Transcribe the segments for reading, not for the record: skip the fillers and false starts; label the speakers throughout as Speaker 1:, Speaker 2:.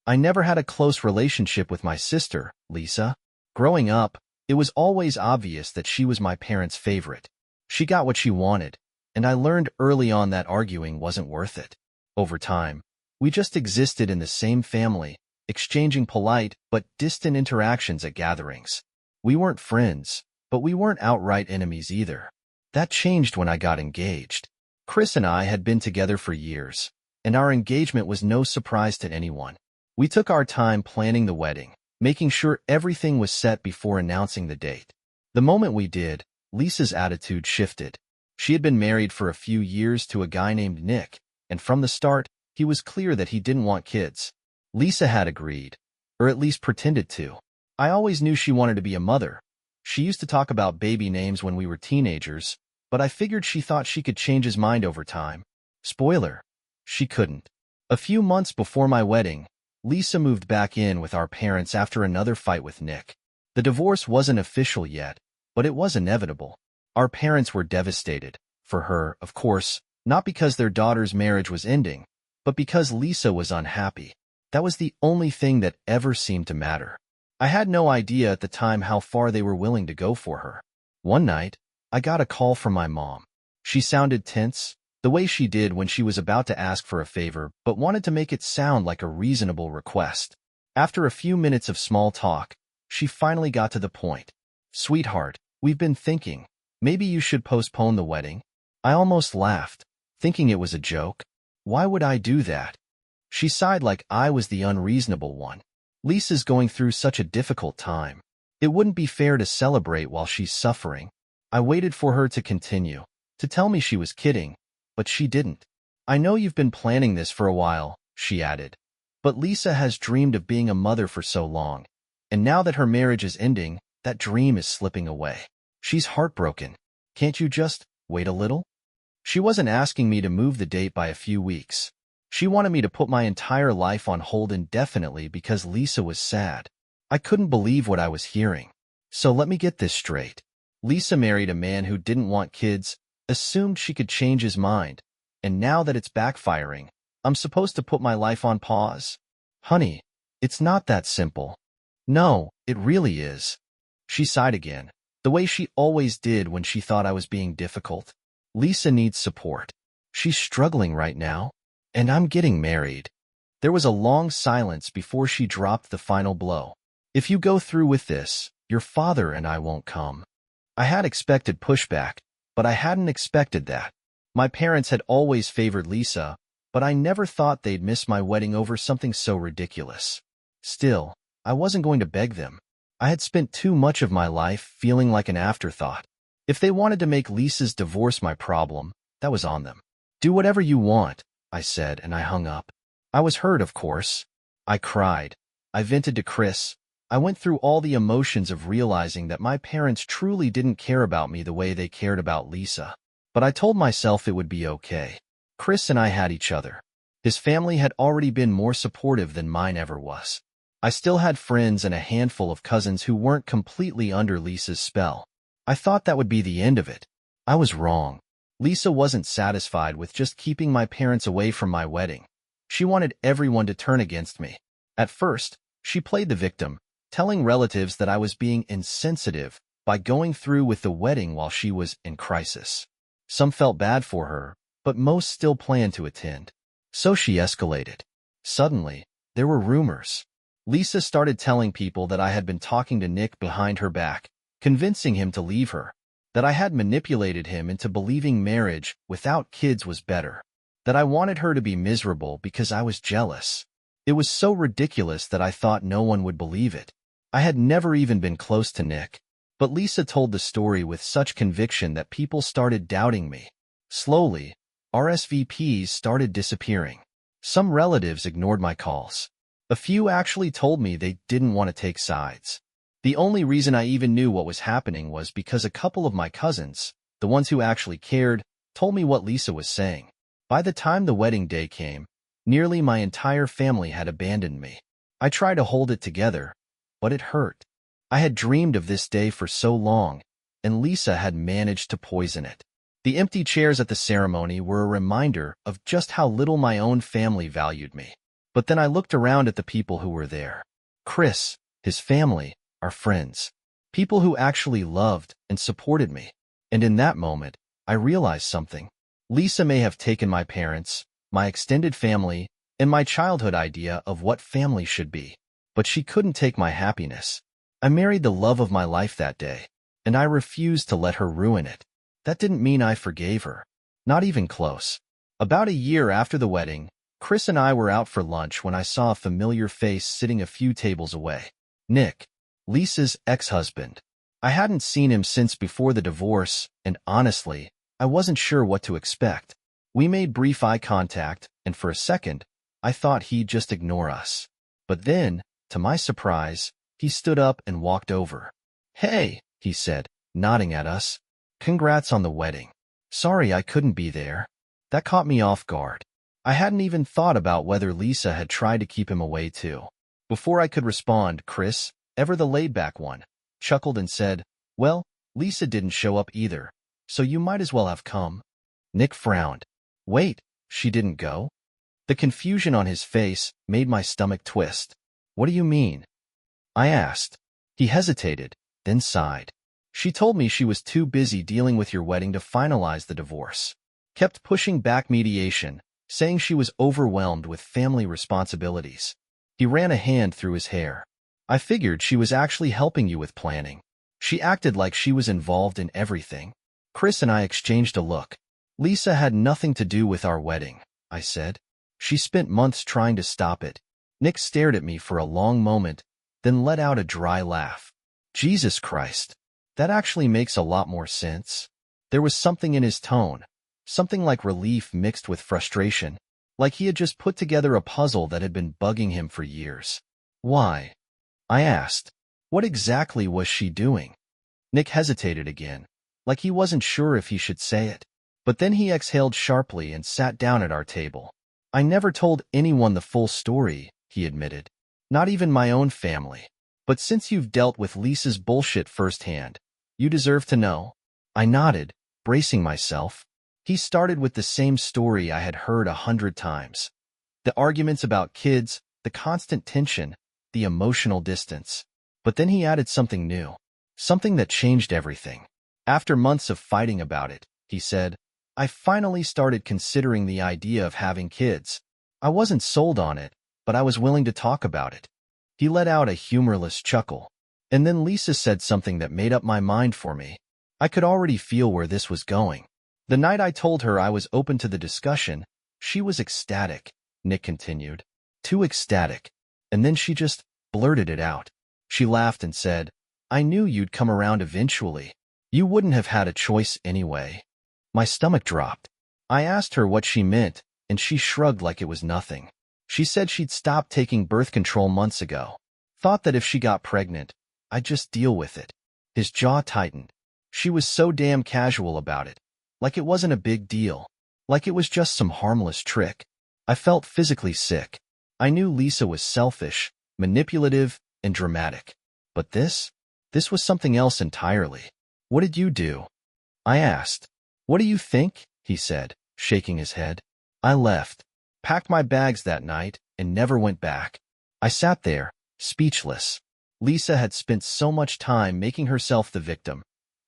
Speaker 1: I never had a close relationship with my sister, Lisa. Growing up, it was always obvious that she was my parents' favorite. She got what she wanted, and I learned early on that arguing wasn't worth it. Over time, we just existed in the same family, exchanging polite but distant interactions at gatherings. We weren't friends, but we weren't outright enemies either. That changed when I got engaged. Chris and I had been together for years, and our engagement was no surprise to anyone. We took our time planning the wedding, making sure everything was set before announcing the date. The moment we did, Lisa's attitude shifted. She had been married for a few years to a guy named Nick, and from the start, he was clear that he didn't want kids. Lisa had agreed, or at least pretended to. I always knew she wanted to be a mother. She used to talk about baby names when we were teenagers, but I figured she thought she could change his mind over time. Spoiler, she couldn't. A few months before my wedding, Lisa moved back in with our parents after another fight with Nick. The divorce wasn't official yet, but it was inevitable. Our parents were devastated. For her, of course, not because their daughter's marriage was ending, but because Lisa was unhappy. That was the only thing that ever seemed to matter. I had no idea at the time how far they were willing to go for her. One night, I got a call from my mom. She sounded tense, the way she did when she was about to ask for a favor, but wanted to make it sound like a reasonable request. After a few minutes of small talk, she finally got to the point. "Sweetheart, we've been thinking, maybe you should postpone the wedding." I almost laughed, thinking it was a joke. Why would I do that? She sighed like I was the unreasonable one. Lisa's going through such a difficult time. It wouldn't be fair to celebrate while she's suffering. I waited for her to continue, to tell me she was kidding, but she didn't. "I know you've been planning this for a while," she added, "but Lisa has dreamed of being a mother for so long, and now that her marriage is ending, that dream is slipping away. She's heartbroken. Can't you just wait a little?" She wasn't asking me to move the date by a few weeks. She wanted me to put my entire life on hold indefinitely because Lisa was sad. I couldn't believe what I was hearing. So let me get this straight. Lisa married a man who didn't want kids, assumed she could change his mind, and now that it's backfiring, I'm supposed to put my life on pause? Honey, it's not that simple. No, it really is. She sighed again, the way she always did when she thought I was being difficult. Lisa needs support. She's struggling right now, and I'm getting married. There was a long silence before she dropped the final blow. "If you go through with this, your father and I won't come." I had expected pushback, but I hadn't expected that. My parents had always favored Lisa, but I never thought they'd miss my wedding over something so ridiculous. Still, I wasn't going to beg them. I had spent too much of my life feeling like an afterthought. If they wanted to make Lisa's divorce my problem, that was on them. "Do whatever you want," I said, and I hung up. I was hurt, of course. I cried. I vented to Chris. I went through all the emotions of realizing that my parents truly didn't care about me the way they cared about Lisa. But I told myself it would be okay. Chris and I had each other. His family had already been more supportive than mine ever was. I still had friends and a handful of cousins who weren't completely under Lisa's spell. I thought that would be the end of it. I was wrong. Lisa wasn't satisfied with just keeping my parents away from my wedding. She wanted everyone to turn against me. At first, she played the victim, telling relatives that I was being insensitive by going through with the wedding while she was in crisis. Some felt bad for her, but most still planned to attend. So she escalated. Suddenly, there were rumors. Lisa started telling people that I had been talking to Nick behind her back, convincing him to leave her, that I had manipulated him into believing marriage without kids was better, that I wanted her to be miserable because I was jealous. It was so ridiculous that I thought no one would believe it. I had never even been close to Nick, but Lisa told the story with such conviction that people started doubting me. Slowly, RSVPs started disappearing. Some relatives ignored my calls. A few actually told me they didn't want to take sides. The only reason I even knew what was happening was because a couple of my cousins, the ones who actually cared, told me what Lisa was saying. By the time the wedding day came, nearly my entire family had abandoned me. I tried to hold it together, but it hurt. I had dreamed of this day for so long, and Lisa had managed to poison it. The empty chairs at the ceremony were a reminder of just how little my own family valued me. But then I looked around at the people who were there. Chris, his family, our friends. People who actually loved and supported me. And in that moment, I realized something. Lisa may have taken my parents, my extended family, and my childhood idea of what family should be. But she couldn't take my happiness. I married the love of my life that day, and I refused to let her ruin it. That didn't mean I forgave her. Not even close. About a year after the wedding, Chris and I were out for lunch when I saw a familiar face sitting a few tables away. Nick, Lisa's ex-husband. I hadn't seen him since before the divorce, and honestly, I wasn't sure what to expect. We made brief eye contact, and for a second, I thought he'd just ignore us. But then, to my surprise, he stood up and walked over. "Hey," he said, nodding at us. "Congrats on the wedding. Sorry I couldn't be there." That caught me off guard. I hadn't even thought about whether Lisa had tried to keep him away too. Before I could respond, Chris, ever the laid-back one, chuckled and said, "Well, Lisa didn't show up either, so you might as well have come." Nick frowned. "Wait, she didn't go?" The confusion on his face made my stomach twist. "What do you mean?" I asked. He hesitated, then sighed. "She told me she was too busy dealing with your wedding to finalize the divorce. Kept pushing back mediation, saying she was overwhelmed with family responsibilities." He ran a hand through his hair. "I figured she was actually helping you with planning. She acted like she was involved in everything." Chris and I exchanged a look. "Lisa had nothing to do with our wedding," I said. "She spent months trying to stop it." Nick stared at me for a long moment, then let out a dry laugh. "Jesus Christ. That actually makes a lot more sense." There was something in his tone, something like relief mixed with frustration, like he had just put together a puzzle that had been bugging him for years. "Why?" I asked. "What exactly was she doing?" Nick hesitated again, like he wasn't sure if he should say it. But then he exhaled sharply and sat down at our table. "I never told anyone the full story," he admitted. "Not even my own family. But since you've dealt with Lisa's bullshit firsthand, you deserve to know." I nodded, bracing myself. He started with the same story I had heard 100 times. The arguments about kids, the constant tension, the emotional distance. But then he added something new. Something that changed everything. "After months of fighting about it," he said, "I finally started considering the idea of having kids. I wasn't sold on it, but I was willing to talk about it." He let out a humorless chuckle. And then Lisa said something that made up my mind for me. I could already feel where this was going. The night I told her I was open to the discussion, she was ecstatic, Nick continued. Too ecstatic. And then she just blurted it out. She laughed and said, "I knew you'd come around eventually. You wouldn't have had a choice anyway." My stomach dropped. I asked her what she meant, and she shrugged like it was nothing. She said she'd stopped taking birth control months ago. Thought that if she got pregnant, I'd just deal with it. His jaw tightened. She was so damn casual about it. Like it wasn't a big deal. Like it was just some harmless trick. I felt physically sick. I knew Lisa was selfish, manipulative, and dramatic. But this was something else entirely. "What did you do?" I asked. "What do you think?" he said, shaking his head. "I left. Packed my bags that night and never went back." I sat there, speechless. Lisa had spent so much time making herself the victim,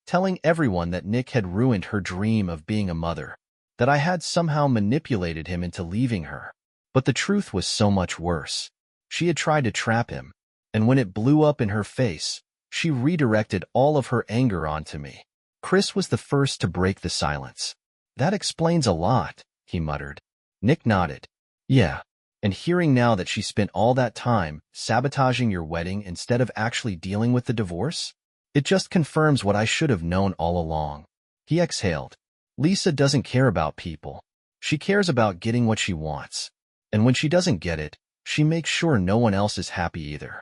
Speaker 1: telling everyone that Nick had ruined her dream of being a mother, that I had somehow manipulated him into leaving her. But the truth was so much worse. She had tried to trap him, and when it blew up in her face, she redirected all of her anger onto me. Chris was the first to break the silence. "That explains a lot," he muttered. Nick nodded. "Yeah, and hearing now that she spent all that time sabotaging your wedding instead of actually dealing with the divorce, it just confirms what I should have known all along." He exhaled. "Lisa doesn't care about people. She cares about getting what she wants. And when she doesn't get it, she makes sure no one else is happy either."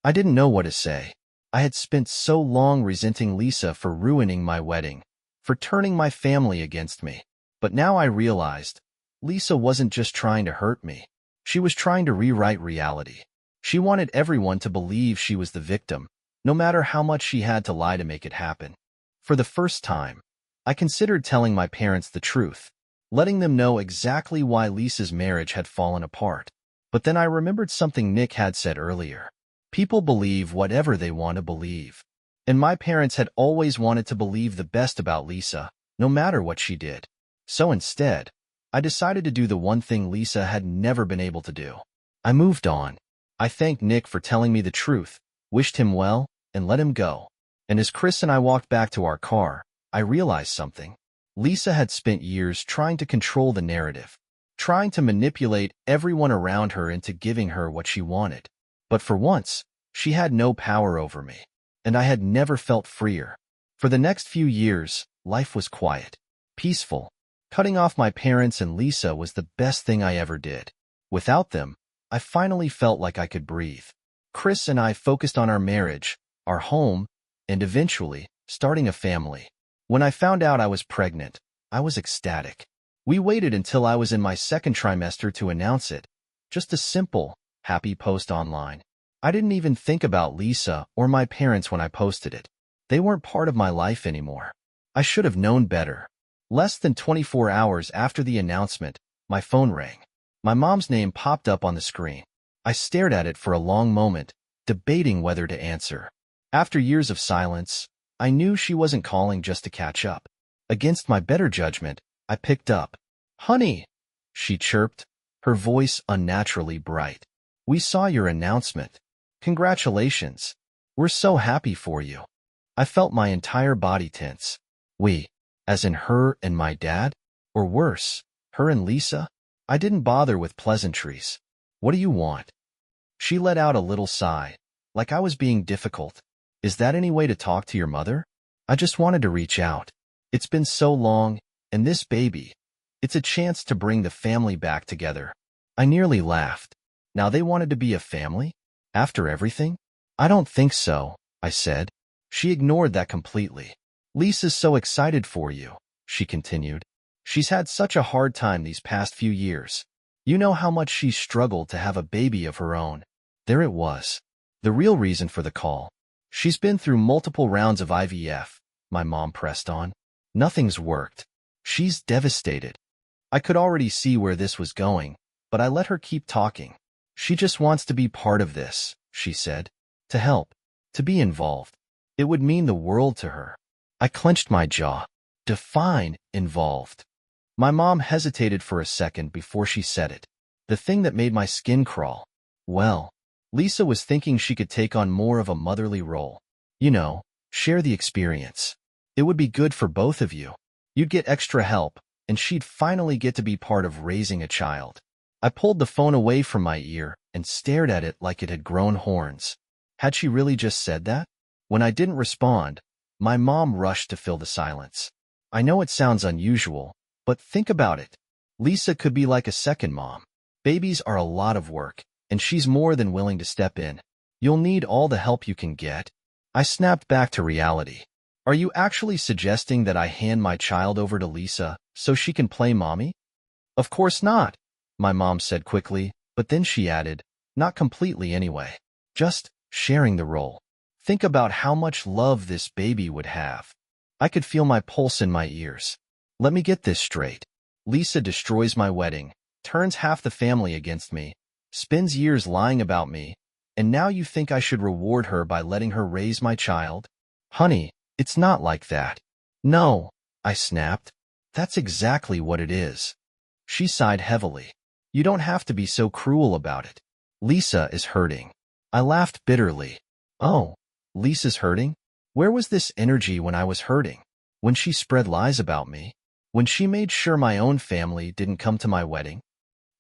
Speaker 1: I didn't know what to say. I had spent so long resenting Lisa for ruining my wedding, for turning my family against me. But now I realized, Lisa wasn't just trying to hurt me. She was trying to rewrite reality. She wanted everyone to believe she was the victim, no matter how much she had to lie to make it happen. For the first time, I considered telling my parents the truth, letting them know exactly why Lisa's marriage had fallen apart. But then I remembered something Nick had said earlier. People believe whatever they want to believe. And my parents had always wanted to believe the best about Lisa, no matter what she did. So instead, I decided to do the one thing Lisa had never been able to do. I moved on. I thanked Nick for telling me the truth, wished him well, and let him go. And as Chris and I walked back to our car, I realized something. Lisa had spent years trying to control the narrative, trying to manipulate everyone around her into giving her what she wanted. But for once, she had no power over me, and I had never felt freer. For the next few years, life was quiet, peaceful. Cutting off my parents and Lisa was the best thing I ever did. Without them, I finally felt like I could breathe. Chris and I focused on our marriage, our home, and eventually, starting a family. When I found out I was pregnant, I was ecstatic. We waited until I was in my second trimester to announce it. Just a simple, happy post online. I didn't even think about Lisa or my parents when I posted it. They weren't part of my life anymore. I should have known better. Less than 24 hours after the announcement, my phone rang. My mom's name popped up on the screen. I stared at it for a long moment, debating whether to answer. After years of silence, I knew she wasn't calling just to catch up. Against my better judgment, I picked up. "Honey," she chirped, her voice unnaturally bright. "We saw your announcement. Congratulations. We're so happy for you." I felt my entire body tense. We, as in her and my dad? Or worse, her and Lisa? I didn't bother with pleasantries. "What do you want?" She let out a little sigh, like I was being difficult. "Is that any way to talk to your mother?" I just wanted to reach out. It's been so long, and this baby, it's a chance to bring the family back together. I nearly laughed. Now they wanted to be a family? After everything? "I don't think so," I said. She ignored that completely. "Lisa's so excited for you," she continued. "She's had such a hard time these past few years. You know how much she's struggled to have a baby of her own." There it was. The real reason for the call. "She's been through multiple rounds of IVF," my mom pressed on. "Nothing's worked. She's devastated." I could already see where this was going, but I let her keep talking. "She just wants to be part of this," she said. "To help. To be involved. It would mean the world to her." I clenched my jaw. Define involved. My mom hesitated for a second before she said it. The thing that made my skin crawl. Well, Lisa was thinking she could take on more of a motherly role. You know, share the experience. It would be good for both of you. You'd get extra help, and she'd finally get to be part of raising a child. I pulled the phone away from my ear and stared at it like it had grown horns. Had she really just said that? When I didn't respond, my mom rushed to fill the silence. "I know it sounds unusual, but think about it. Lisa could be like a second mom. Babies are a lot of work, and she's more than willing to step in. You'll need all the help you can get." I snapped back to reality. "Are you actually suggesting that I hand my child over to Lisa so she can play mommy?" "Of course not," my mom said quickly, but then she added, "Not completely anyway. Just sharing the role. Think about how much love this baby would have." I could feel my pulse in my ears. "Let me get this straight. Lisa destroys my wedding, turns half the family against me, spends years lying about me, and now you think I should reward her by letting her raise my child? Honey, it's not like that." "No," I snapped. "That's exactly what it is." She sighed heavily. "You don't have to be so cruel about it. Lisa is hurting." I laughed bitterly. "Oh, Lisa's hurting? Where was this energy when I was hurting? When she spread lies about me? When she made sure my own family didn't come to my wedding?"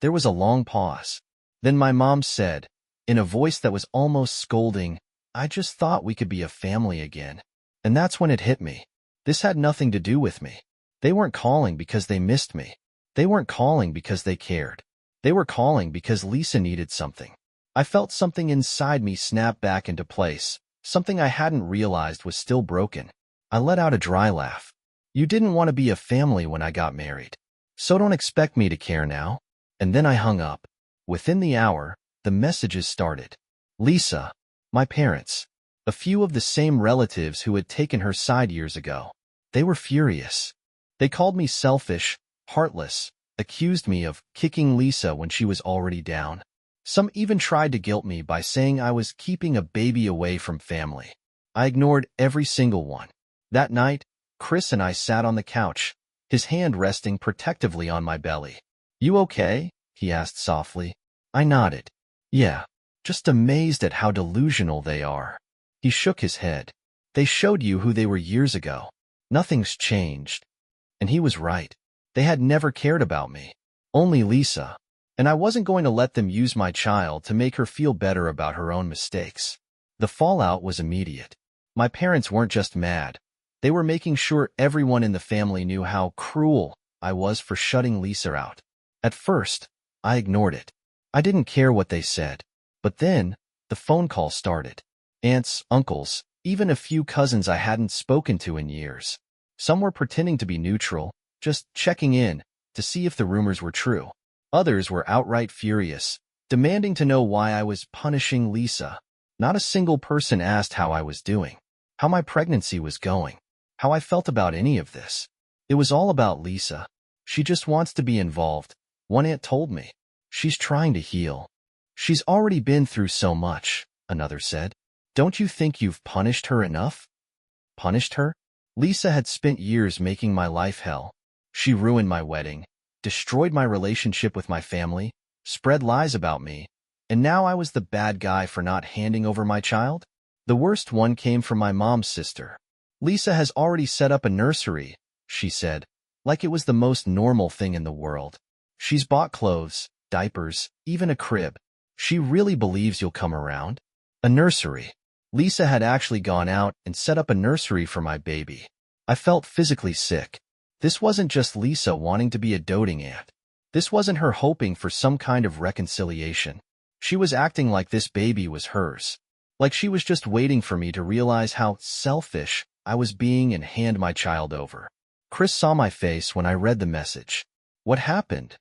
Speaker 1: There was a long pause. Then my mom said, in a voice that was almost scolding, "I just thought we could be a family again." And that's when it hit me. This had nothing to do with me. They weren't calling because they missed me. They weren't calling because they cared. They were calling because Lisa needed something. I felt something inside me snap back into place, something I hadn't realized was still broken. I let out a dry laugh. "You didn't want to be a family when I got married, so don't expect me to care now." And then I hung up. Within the hour, the messages started. Lisa, my parents, a few of the same relatives who had taken her side years ago. They were furious. They called me selfish, heartless, accused me of kicking Lisa when she was already down. Some even tried to guilt me by saying I was keeping a baby away from family. I ignored every single one. That night, Chris and I sat on the couch, his hand resting protectively on my belly. "You okay?" he asked softly. I nodded. "Yeah, just amazed at how delusional they are." He shook his head. "They showed you who they were years ago. Nothing's changed." And he was right. They had never cared about me. Only Lisa. And I wasn't going to let them use my child to make her feel better about her own mistakes. The fallout was immediate. My parents weren't just mad. They were making sure everyone in the family knew how cruel I was for shutting Lisa out. At first, I ignored it. I didn't care what they said. But then, the phone call started. Aunts, uncles, even a few cousins I hadn't spoken to in years. Some were pretending to be neutral, just checking in to see if the rumors were true. Others were outright furious, demanding to know why I was punishing Lisa. Not a single person asked how I was doing, how my pregnancy was going, how I felt about any of this. It was all about Lisa. She just wants to be involved, one aunt told me. She's trying to heal. She's already been through so much, another said. Don't you think you've punished her enough? Punished her? Lisa had spent years making my life hell. She ruined my wedding, destroyed my relationship with my family, spread lies about me, and now I was the bad guy for not handing over my child? The worst one came from my mom's sister. Lisa has already set up a nursery, she said, like it was the most normal thing in the world. She's bought clothes, diapers, even a crib. She really believes you'll come around? A nursery. Lisa had actually gone out and set up a nursery for my baby. I felt physically sick. This wasn't just Lisa wanting to be a doting aunt. This wasn't her hoping for some kind of reconciliation. She was acting like this baby was hers. Like she was just waiting for me to realize how selfish I was being and hand my child over. Chris saw my face when I read the message. What happened?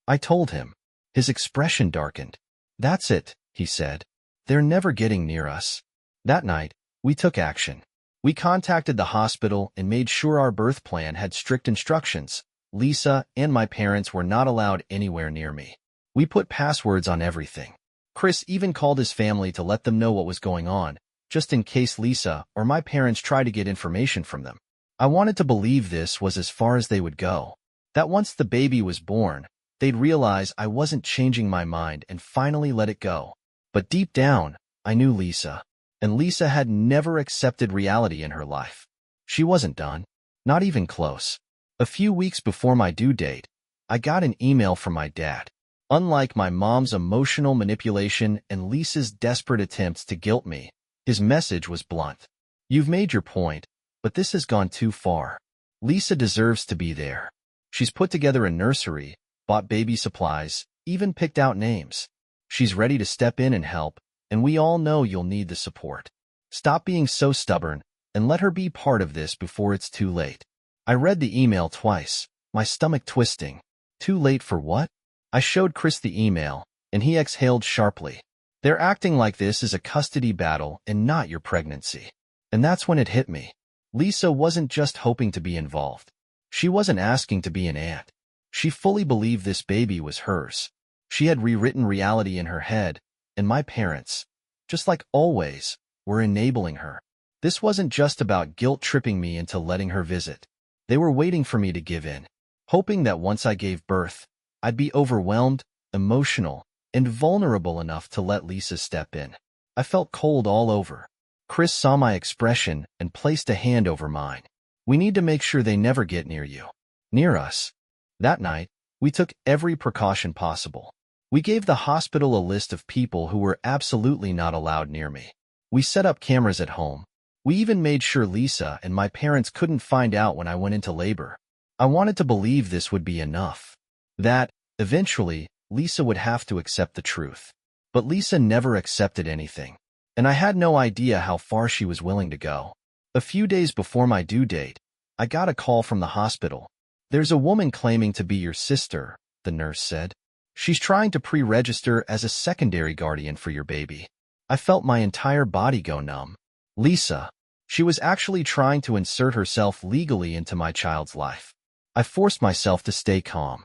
Speaker 1: I told him. His expression darkened. That's it, he said. They're never getting near us. That night, we took action. We contacted the hospital and made sure our birth plan had strict instructions. Lisa and my parents were not allowed anywhere near me. We put passwords on everything. Chris even called his family to let them know what was going on, just in case Lisa or my parents tried to get information from them. I wanted to believe this was as far as they would go. That once the baby was born, they'd realize I wasn't changing my mind and finally let it go. But deep down, I knew Lisa. And Lisa had never accepted reality in her life. She wasn't done. Not even close. A few weeks before my due date, I got an email from my dad. Unlike my mom's emotional manipulation and Lisa's desperate attempts to guilt me, his message was blunt. You've made your point, but this has gone too far. Lisa deserves to be there. She's put together a nursery, bought baby supplies, even picked out names. She's ready to step in and help. And we all know you'll need the support. Stop being so stubborn and let her be part of this before it's too late. I read the email twice, my stomach twisting. Too late for what? I showed Chris the email, and he exhaled sharply. They're acting like this is a custody battle and not your pregnancy. And that's when it hit me. Lisa wasn't just hoping to be involved. She wasn't asking to be an aunt. She fully believed this baby was hers. She had rewritten reality in her head, and my parents, just like always, were enabling her. This wasn't just about guilt-tripping me into letting her visit. They were waiting for me to give in, hoping that once I gave birth, I'd be overwhelmed, emotional, and vulnerable enough to let Lisa step in. I felt cold all over. Chris saw my expression and placed a hand over mine. We need to make sure they never get near you. Near us. That night, we took every precaution possible. We gave the hospital a list of people who were absolutely not allowed near me. We set up cameras at home. We even made sure Lisa and my parents couldn't find out when I went into labor. I wanted to believe this would be enough. That, eventually, Lisa would have to accept the truth. But Lisa never accepted anything. And I had no idea how far she was willing to go. A few days before my due date, I got a call from the hospital. There's a woman claiming to be your sister, the nurse said. She's trying to pre-register as a secondary guardian for your baby. I felt my entire body go numb. Lisa. She was actually trying to insert herself legally into my child's life. I forced myself to stay calm.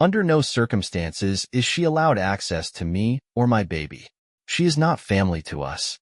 Speaker 1: Under no circumstances is she allowed access to me or my baby. She is not family to us.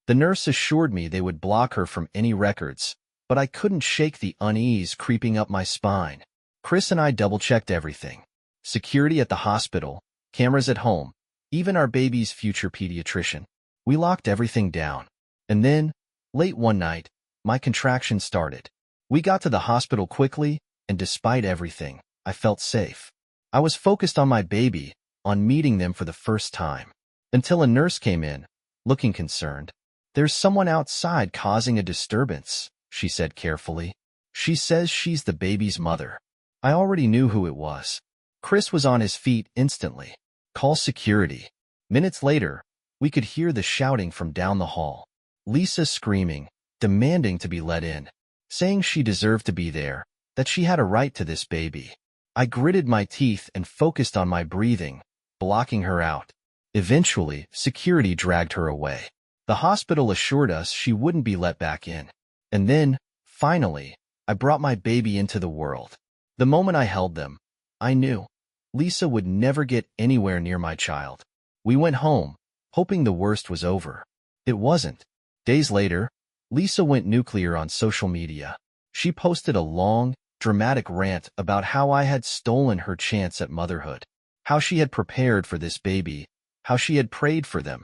Speaker 1: The nurse assured me they would block her from any records, but I couldn't shake the unease creeping up my spine. Chris and I double-checked everything. Security at the hospital, cameras at home, even our baby's future pediatrician. We locked everything down. And then, late one night, my contractions started. We got to the hospital quickly, and despite everything, I felt safe. I was focused on my baby, on meeting them for the first time. Until a nurse came in, looking concerned. "There's someone outside causing a disturbance," she said carefully. "She says she's the baby's mother." I already knew who it was. Chris was on his feet instantly. "Call security." Minutes later, we could hear the shouting from down the hall. Lisa screaming, demanding to be let in, saying she deserved to be there, that she had a right to this baby. I gritted my teeth and focused on my breathing, blocking her out. Eventually, security dragged her away. The hospital assured us she wouldn't be let back in. And then, finally, I brought my baby into the world. The moment I held them, I knew Lisa would never get anywhere near my child. We went home, hoping the worst was over. It wasn't. Days later, Lisa went nuclear on social media. She posted a long, dramatic rant about how I had stolen her chance at motherhood, how she had prepared for this baby, how she had prayed for them,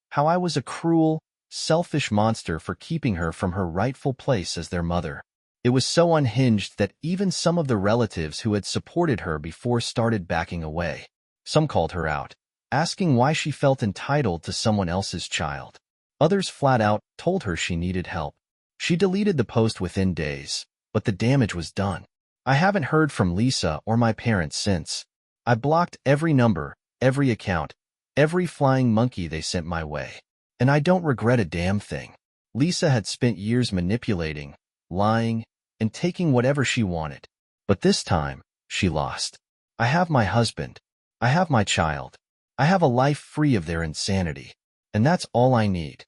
Speaker 1: how I was a cruel, selfish monster for keeping her from her rightful place as their mother. It was so unhinged that even some of the relatives who had supported her before started backing away. Some called her out, asking why she felt entitled to someone else's child. Others flat out told her she needed help. She deleted the post within days, but the damage was done. I haven't heard from Lisa or my parents since. I blocked every number, every account, every flying monkey they sent my way. And I don't regret a damn thing. Lisa had spent years manipulating, lying, and taking whatever she wanted. But this time, she lost. I have my husband. I have my child. I have a life free of their insanity. And that's all I need.